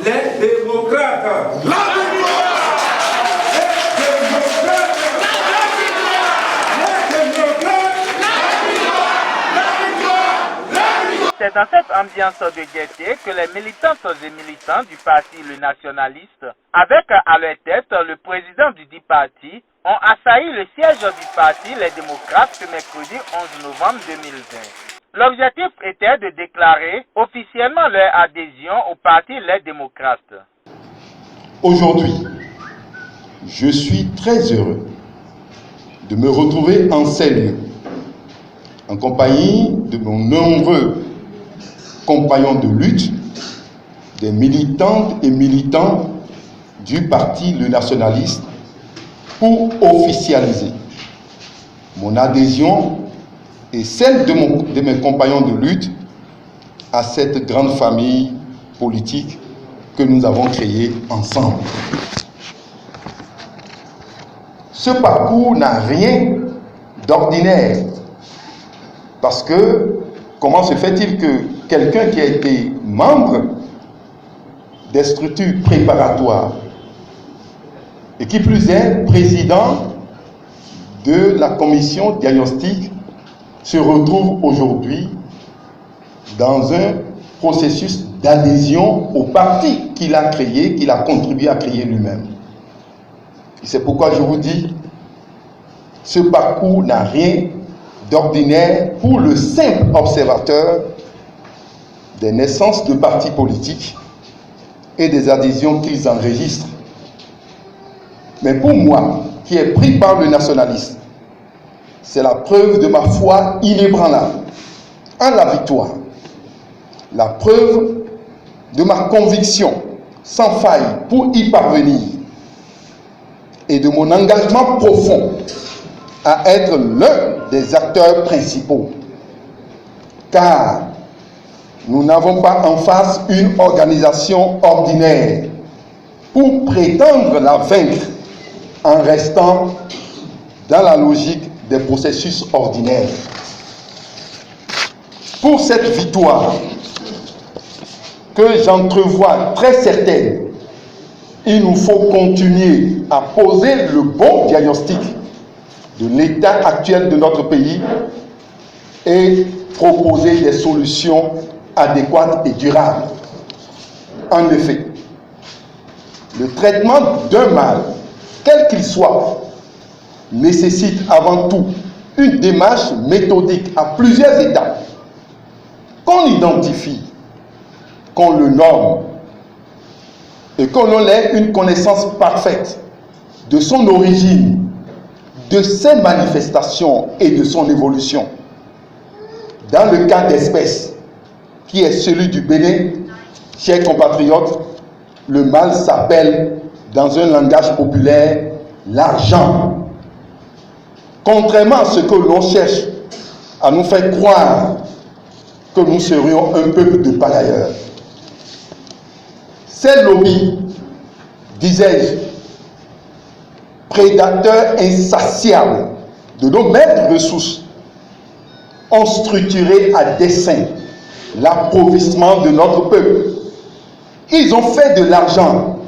les démocrates. La victoire! C'est dans cette ambiance de gaieté que les militantes et militants du parti Le Nationaliste, avec à leur tête le président du dit parti, ont assailli le siège du parti Les Démocrates ce mercredi 11 novembre 2020. L'objectif était de déclarer officiellement leur adhésion au parti Les Démocrates. Aujourd'hui, je suis très heureux de me retrouver en ces lieux, en compagnie de nos nombreux compagnons de lutte, des militantes et militants du parti Le Nationaliste, pour officialiser mon adhésion et celle de mes compagnons de lutte à cette grande famille politique que nous avons créée ensemble. Ce parcours n'a rien d'ordinaire, parce que comment se fait-il que quelqu'un qui a été membre des structures préparatoires et qui plus est président de la commission diagnostique se retrouve aujourd'hui dans un processus d'adhésion au parti qu'il a créé, qu'il a contribué à créer lui-même. C'est pourquoi je vous dis, ce parcours n'a rien d'ordinaire pour le simple observateur des naissances de partis politiques et des adhésions qu'ils enregistrent. Mais pour moi, qui est pris par le nationalisme, c'est la preuve de ma foi inébranlable en la victoire, la preuve de ma conviction sans faille pour y parvenir et de mon engagement profond à être l'un des acteurs principaux. Car nous n'avons pas en face une organisation ordinaire pour prétendre la vaincre en restant dans la logique des processus ordinaires. Pour cette victoire que j'entrevois très certaine, il nous faut continuer à poser le bon diagnostic de l'état actuel de notre pays et proposer des solutions adéquates et durables. En effet, le traitement d'un mal, quel qu'il soit, nécessite avant tout une démarche méthodique à plusieurs étapes, qu'on identifie, qu'on le nomme et qu'on en ait une connaissance parfaite de son origine, de ses manifestations et de son évolution. Dans le cas d'espèce, qui est celui du Bénin, chers compatriotes, le mal s'appelle, dans un langage populaire, l'argent. Contrairement à ce que l'on cherche à nous faire croire que nous serions un peuple de pagailleurs. Ces lobbies, disais-je, prédateurs insatiables de nos maigres ressources, ont structuré à dessein l'appauvrissement de notre peuple. Ils ont fait de l'argent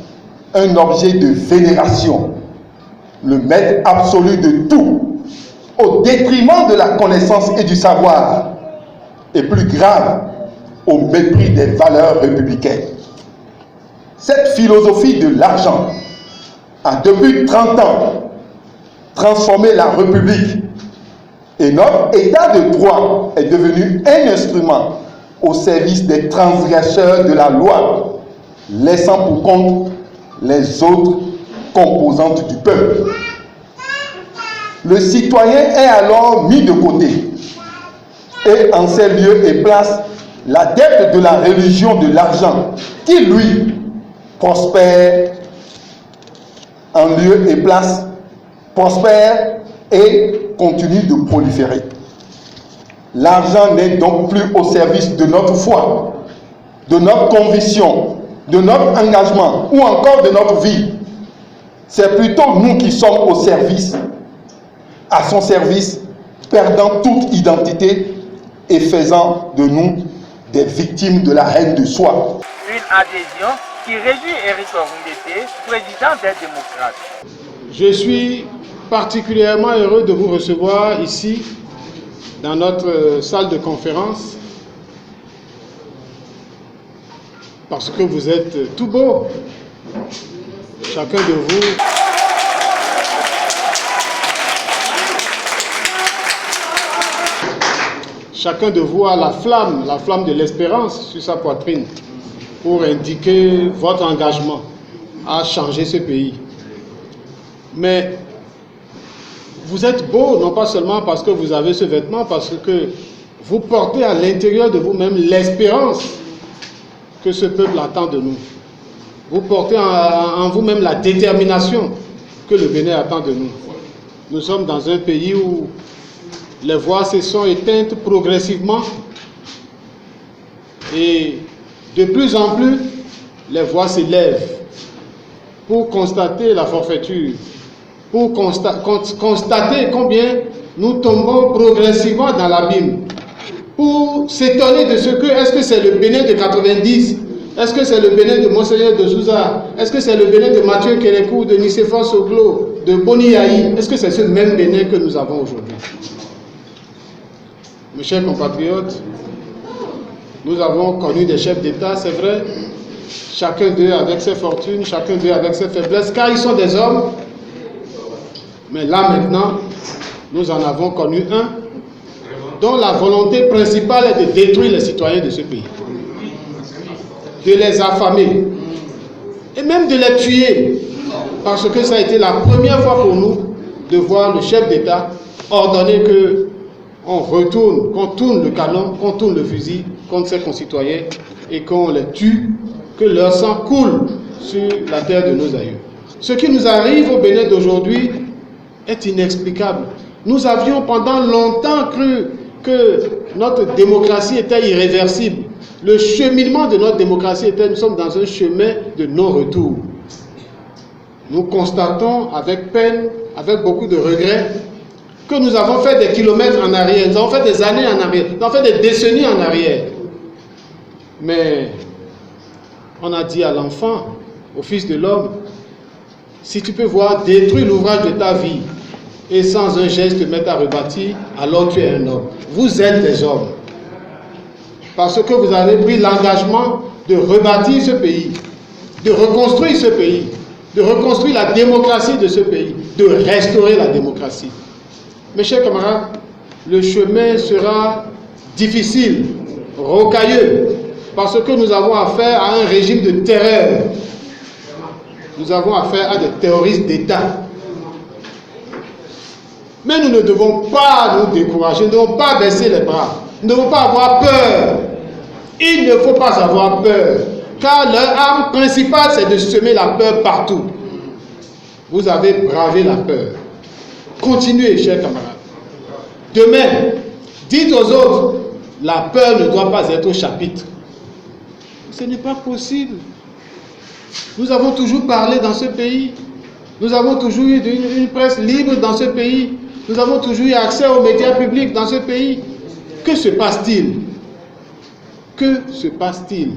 un objet de vénération, le maître absolu de tout, au détriment de la connaissance et du savoir, et plus grave, au mépris des valeurs républicaines. Cette philosophie de l'argent a depuis 30 ans transformé la République, et notre état de droit est devenu un instrument au service des transgresseurs de la loi, laissant pour compte les autres composantes du peuple. Le citoyen est alors mis de côté, et en ces lieux et places, l'adepte de la religion de l'argent, qui lui prospère en lieu et place, prospère et continue de proliférer. L'argent n'est donc plus au service de notre foi, de notre conviction, de notre engagement ou encore de notre vie. C'est plutôt nous qui sommes au service, à son service, perdant toute identité et faisant de nous des victimes de la haine de soi. Une adhésion qui réjouit Éric Oungété, président des démocrates. Je suis particulièrement heureux de vous recevoir ici, dans notre salle de conférence, parce que vous êtes tout beau, chacun de vous. Chacun de vous a la flamme de l'espérance sur sa poitrine pour indiquer votre engagement à changer ce pays. Mais vous êtes beau, non pas seulement parce que vous avez ce vêtement, parce que vous portez à l'intérieur de vous-même l'espérance que ce peuple attend de nous. Vous portez en vous-même la détermination que le Bénin attend de nous. Nous sommes dans un pays où les voix se sont éteintes progressivement et de plus en plus, les voix s'élèvent pour constater la forfaiture, pour constater combien nous tombons progressivement dans l'abîme, pour s'étonner de ce que, est-ce que c'est le Bénin de 90, est-ce que c'est le Bénin de Monseigneur de Souza, est-ce que c'est le Bénin de Mathieu Kérékou, de Nicéphore Soglo, de Boni Yahi, est-ce que c'est ce même Bénin que nous avons aujourd'hui? Mes chers compatriotes, nous avons connu des chefs d'État, c'est vrai, chacun d'eux avec ses fortunes, chacun d'eux avec ses faiblesses, car ils sont des hommes. Mais là maintenant, nous en avons connu un dont la volonté principale est de détruire les citoyens de ce pays, de les affamer et même de les tuer, parce que ça a été la première fois pour nous de voir le chef d'État ordonner que on retourne, qu'on tourne le canon, qu'on tourne le fusil contre ses concitoyens et qu'on les tue, que leur sang coule sur la terre de nos aïeux. Ce qui nous arrive au Bénin d'aujourd'hui est inexplicable. Nous avions pendant longtemps cru que notre démocratie était irréversible. Le cheminement de notre démocratie était, nous sommes dans un chemin de non-retour. Nous constatons avec peine, avec beaucoup de regrets, que nous avons fait des kilomètres en arrière, nous avons fait des années en arrière, nous avons fait des décennies en arrière. Mais on a dit à l'enfant, au Fils de l'homme, si tu peux voir détruire l'ouvrage de ta vie et sans un geste te mettre à rebâtir, alors tu es un homme. Vous êtes des hommes. Parce que vous avez pris l'engagement de rebâtir ce pays, de reconstruire ce pays, de reconstruire la démocratie de ce pays, de restaurer la démocratie. Mes chers camarades, le chemin sera difficile, rocailleux, parce que nous avons affaire à un régime de terreur. Nous avons affaire à des terroristes d'État. Mais nous ne devons pas nous décourager, nous ne devons pas baisser les bras, nous ne devons pas avoir peur. Il ne faut pas avoir peur, car leur arme principale, c'est de semer la peur partout. Vous avez bravé la peur. Continuez, chers camarades. Demain, dites aux autres, la peur ne doit pas être au chapitre. Ce n'est pas possible. Nous avons toujours parlé dans ce pays. Nous avons toujours eu une presse libre dans ce pays. Nous avons toujours eu accès aux médias publics dans ce pays. Que se passe-t-il? Que se passe-t-il?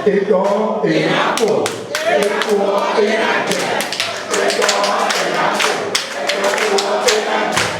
Et